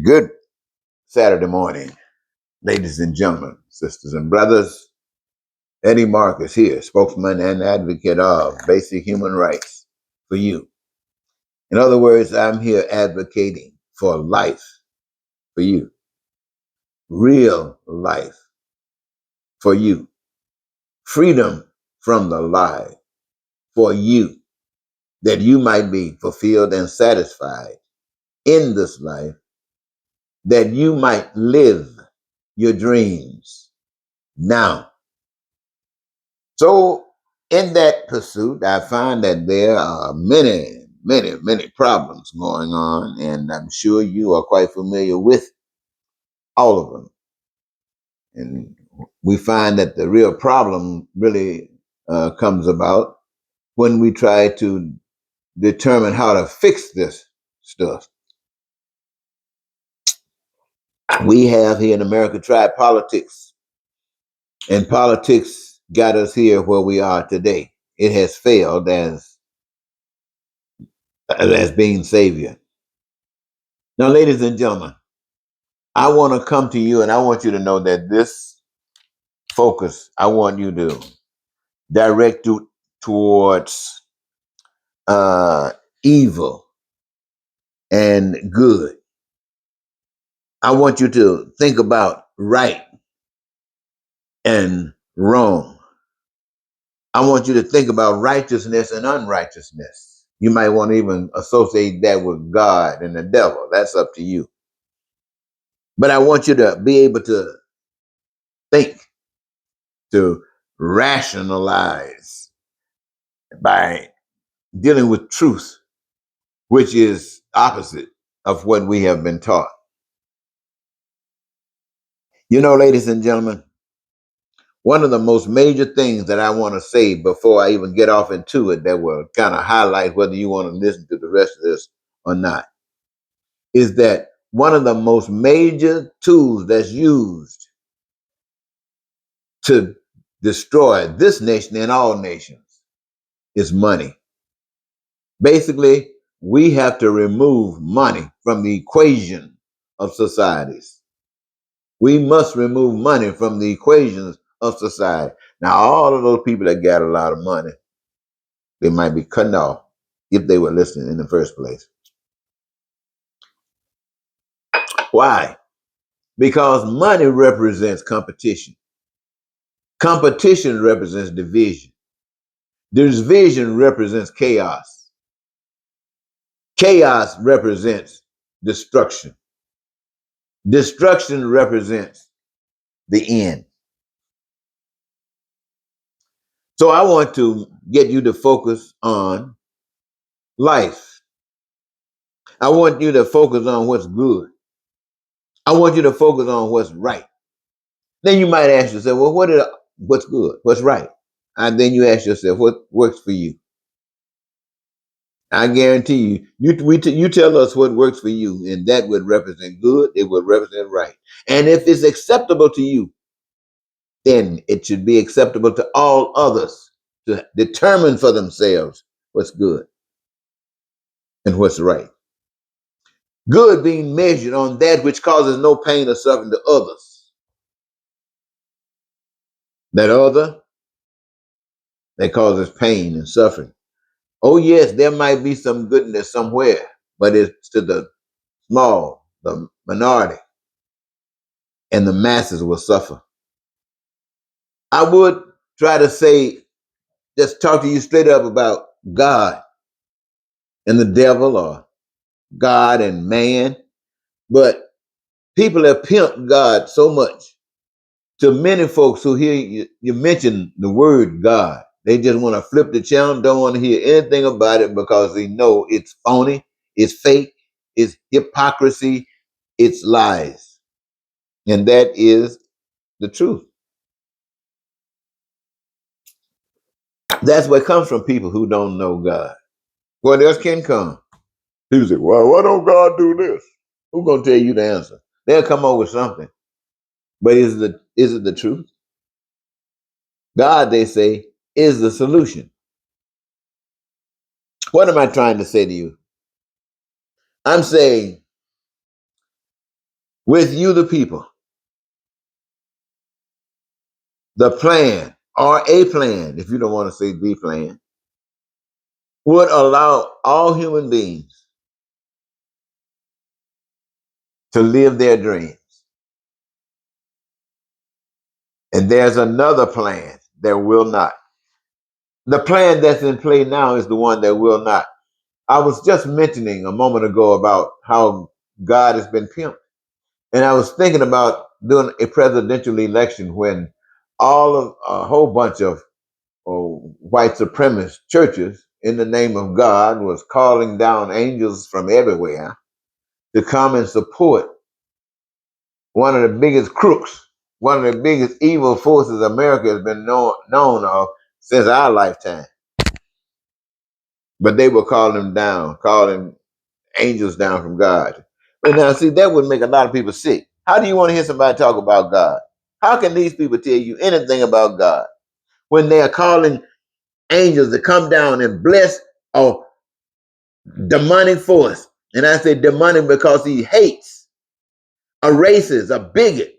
Good Saturday morning, ladies and gentlemen, sisters and brothers. Eddie Marcus here, spokesman and advocate of basic human rights for you. In other words, I'm here advocating for life for you, real life for you, freedom from the lie for you, that you might be fulfilled and satisfied in this life, that you might live your dreams now. So, in that pursuit, I find that there are many problems going on, and I'm sure you are quite familiar with all of them. And we find that the real problem really comes about when we try to determine how to fix this stuff. We have here in America tried politics, and politics got us here where we are today. It has failed as being savior. Now, ladies and gentlemen, I want to come to you and I want you to know that this focus, I want you to direct you towards uh, evil and good. I want you to think about right and wrong. I want you to think about righteousness and unrighteousness. You might want to even associate that with God and the devil. That's up to you. But I want you to be able to think, to rationalize by dealing with truth, which is opposite of what we have been taught. You know, ladies and gentlemen, one of the most major things that I want to say before I even get off into it that will kind of highlight whether you want to listen to the rest of this or not is that one of the most major tools that's used to destroy this nation and all nations is money. Basically, we have to remove money from the equation of societies. We must remove money from the equations of society. Now, all of those people that got a lot of money, they might be cutting off if they were listening in the first place. Why? Because money represents competition. Competition represents division. Division represents chaos. Chaos represents destruction. Destruction represents the end. So I want to get you to focus on life. I want you to focus on what's good. I want you to focus on what's right. Then you might ask yourself, well, what's good? What's right? And then you ask yourself, what works for you? I guarantee you tell us what works for you, and that would represent good. It would represent right. And if it's acceptable to you, then it should be acceptable to all others to determine for themselves what's good and what's right. Good being measured on that which causes no pain or suffering to others. That other that causes pain and suffering. Oh, yes, there might be some goodness somewhere, but it's to the small, the minority, and the masses will suffer. I would try to say, just talk to you straight up about God and the devil or God and man, but people have pimped God so much to many folks who hear you mention the word God. They just want to flip the channel, don't want to hear anything about it because they know it's phony, it's fake, it's hypocrisy, it's lies. And that is the truth. That's what comes from people who don't know God. What else can come? People say, well, why don't God do this? Who's going to tell you the answer? They'll come up with something. But is it the truth? God, they say, is the solution. What am I trying to say to you? I'm saying with you, the people, the plan or a plan, if you don't want to say the plan, would allow all human beings to live their dreams. And there's another plan that will not. The plan that's in play now is the one that will not. I was just mentioning a moment ago about how God has been pimped. And I was thinking about doing a presidential election when all of a whole bunch of white supremacist churches in the name of God was calling down angels from everywhere to come and support one of the biggest crooks, one of the biggest evil forces America has been known of since our lifetime. But they were calling angels down from God. But now, see, that would make a lot of people sick. How do you want to hear somebody talk about God? How can these people tell you anything about God when they are calling angels to come down and bless a demonic force? And I say demonic because he hates, a racist, a bigot.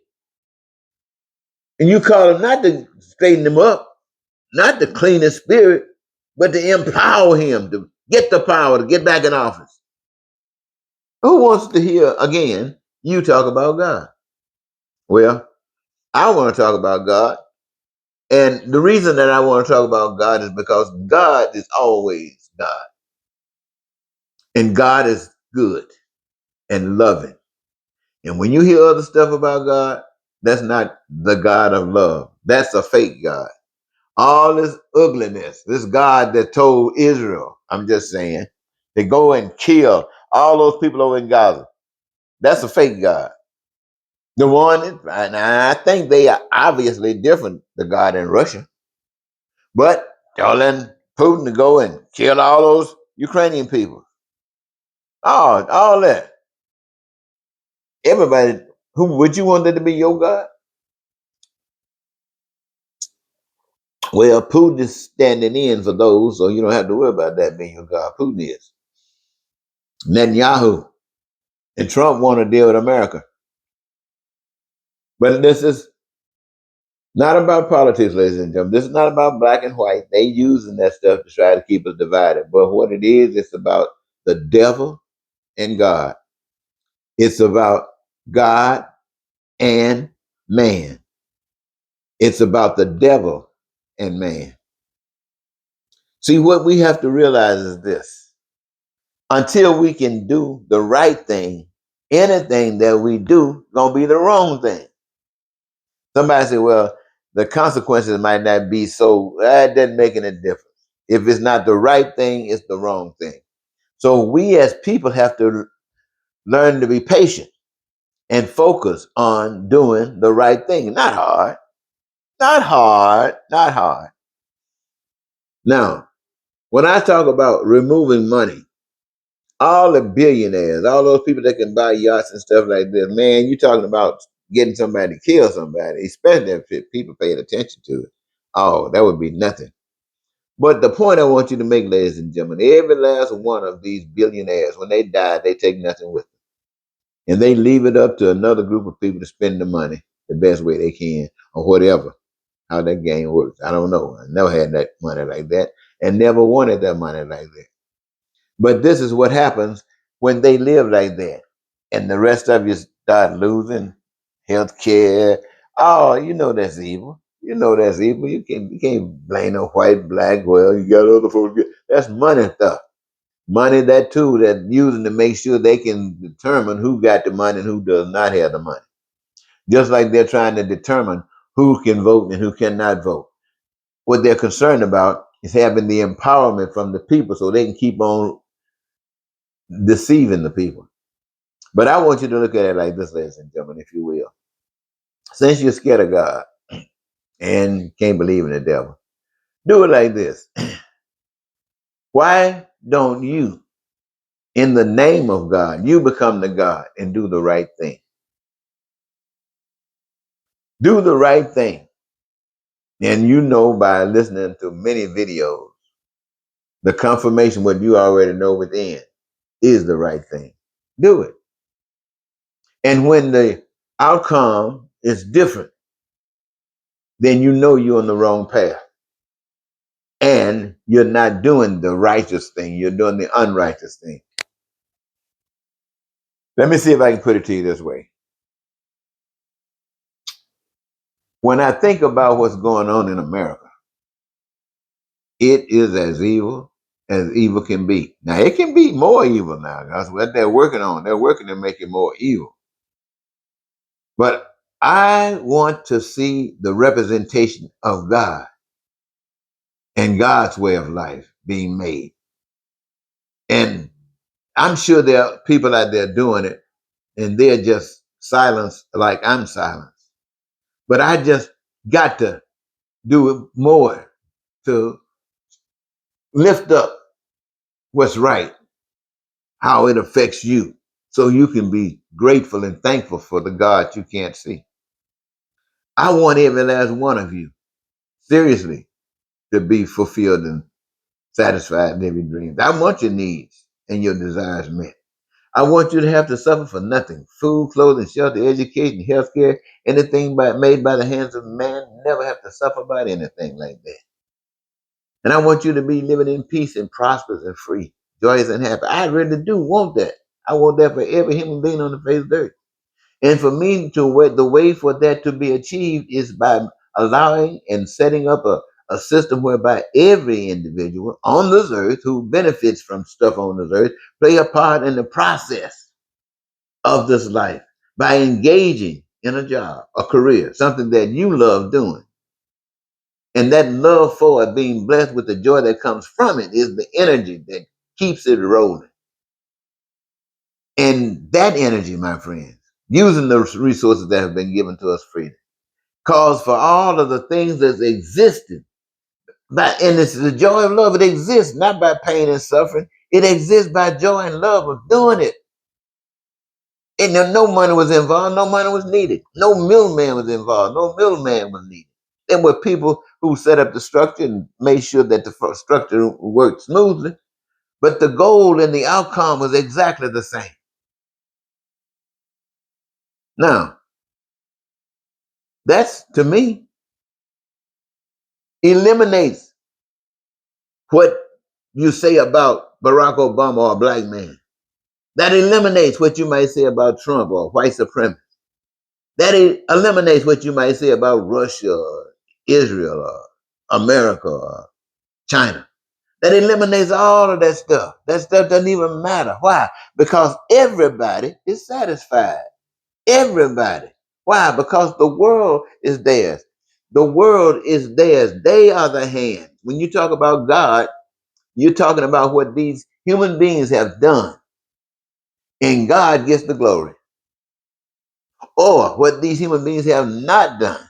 And you call him not to straighten him up, not to clean his spirit, but to empower him to get the power to get back in office. Who wants to hear again you talk about God? Well, I want to talk about God. And the reason that I want to talk about God is because God is always God. And God is good and loving. And when you hear other stuff about God, that's not the God of love. That's a fake God. All this ugliness, this God that told Israel, I'm just saying, to go and kill all those people over in Gaza. That's a fake God. The one, and I think they are obviously different, the God in Russia. But telling Putin to go and kill all those Ukrainian people. All that. Everybody, who would you want that to be your God? Well, Putin is standing in for those, so you don't have to worry about that being your God. Putin is. Netanyahu and Trump want to deal with America. But this is not about politics, ladies and gentlemen. This is not about black and white. They using that stuff to try to keep us divided. But what it is, it's about the devil and God. It's about God and man. It's about the devil and man. See, what we have to realize is this. Until we can do the right thing, anything that we do gonna be the wrong thing. Somebody say, well, the consequences might not be so, it doesn't make any difference. If it's not the right thing, it's the wrong thing. So we as people have to learn to be patient and focus on doing the right thing. Not hard, not hard, not hard. Now, when I talk about removing money, all the billionaires, all those people that can buy yachts and stuff like this, man, you talking about getting somebody to kill somebody, especially if people paid attention to it. Oh, that would be nothing. But the point I want you to make, ladies and gentlemen, every last one of these billionaires, when they die, they take nothing with them. And they leave it up to another group of people to spend the money the best way they can or whatever, how that game works. I don't know. I never had that money like that and never wanted that money like that. But this is what happens when they live like that. And the rest of you start losing health care. Oh, you know that's evil. You know that's evil. You can't blame no white, black. Well, you got other folks. That's money stuff. Money that too that using to make sure they can determine who got the money and who does not have the money. Just like they're trying to determine who can vote and who cannot vote. What they're concerned about is having the empowerment from the people so they can keep on deceiving the people. But I want you to look at it like this, ladies and gentlemen, if you will. Since you're scared of God and can't believe in the devil, do it like this. Why don't you, in the name of God, you become the God and do the right thing? Do the right thing. And you know by listening to many videos, the confirmation what you already know within is the right thing. Do it. And when the outcome is different, then you know you're on the wrong path. And you're not doing the righteous thing, you're doing the unrighteous thing. Let me see if I can put it to you this way. When I think about what's going on in America, it is as evil can be. Now, it can be more evil now. That's what they're working on. They're working to make it more evil. But I want to see the representation of God and God's way of life being made. And I'm sure there are people out there doing it, and they're just silenced like I'm silenced. But I just got to do it more to lift up what's right, how it affects you, so you can be grateful and thankful for the God you can't see. I want every last one of you, seriously, to be fulfilled and satisfied in every dream. I want your needs and your desires met. I want you to have to suffer for nothing. Food, clothing, shelter, education, health care, anything made by the hands of man, never have to suffer about anything like that. And I want you to be living in peace and prosperous and free, joyous and happy. I really do want that. I want that for every human being on the face of the earth. And for me to the way for that to be achieved is by allowing and setting up a system whereby every individual on this earth who benefits from stuff on this earth play a part in the process of this life by engaging in a job, a career, something that you love doing. And that love for it, being blessed with the joy that comes from it, is the energy that keeps it rolling. And that energy, my friends, using the resources that have been given to us freely, calls for all of the things that's existed. And it's the joy of love. It exists not by pain and suffering. It exists by joy and love of doing it. And no money was involved. No money was needed. No middleman was involved. No middleman was needed. There were people who set up the structure and made sure that the structure worked smoothly. But the goal and the outcome was exactly the same. Now, that's, to me, eliminates what you say about Barack Obama or a black man. That eliminates what you might say about Trump or white supremacy. That eliminates what you might say about Russia or Israel or America or China. That eliminates all of that stuff. That stuff doesn't even matter. Why? Because everybody is satisfied. Everybody. Why? Because the world is theirs. The world is theirs. They are the hand. When you talk about God, you're talking about what these human beings have done. And God gets the glory. Or what these human beings have not done.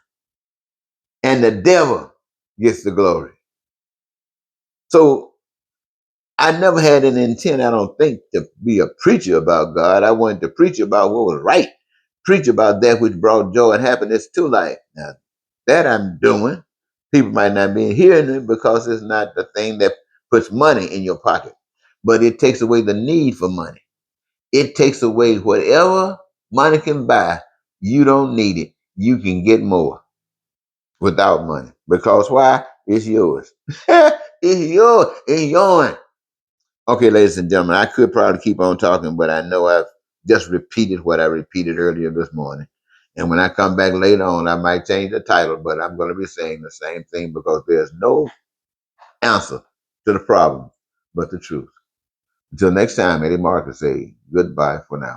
And the devil gets the glory. So I never had an intent, I don't think, to be a preacher about God. I wanted to preach about what was right. Preach about that which brought joy and happiness to life. Now, that I'm doing. People might not be hearing it because it's not the thing that puts money in your pocket. But it takes away the need for money. It takes away whatever money can buy. You don't need it. You can get more without money. Because why? It's yours. It's yours. It's yours. Okay, ladies and gentlemen, I could probably keep on talking, but I know I've just repeated what I repeated earlier this morning. And when I come back later on, I might change the title, but I'm going to be saying the same thing because there's no answer to the problem but the truth. Until next time, Eddie Marcus say goodbye for now.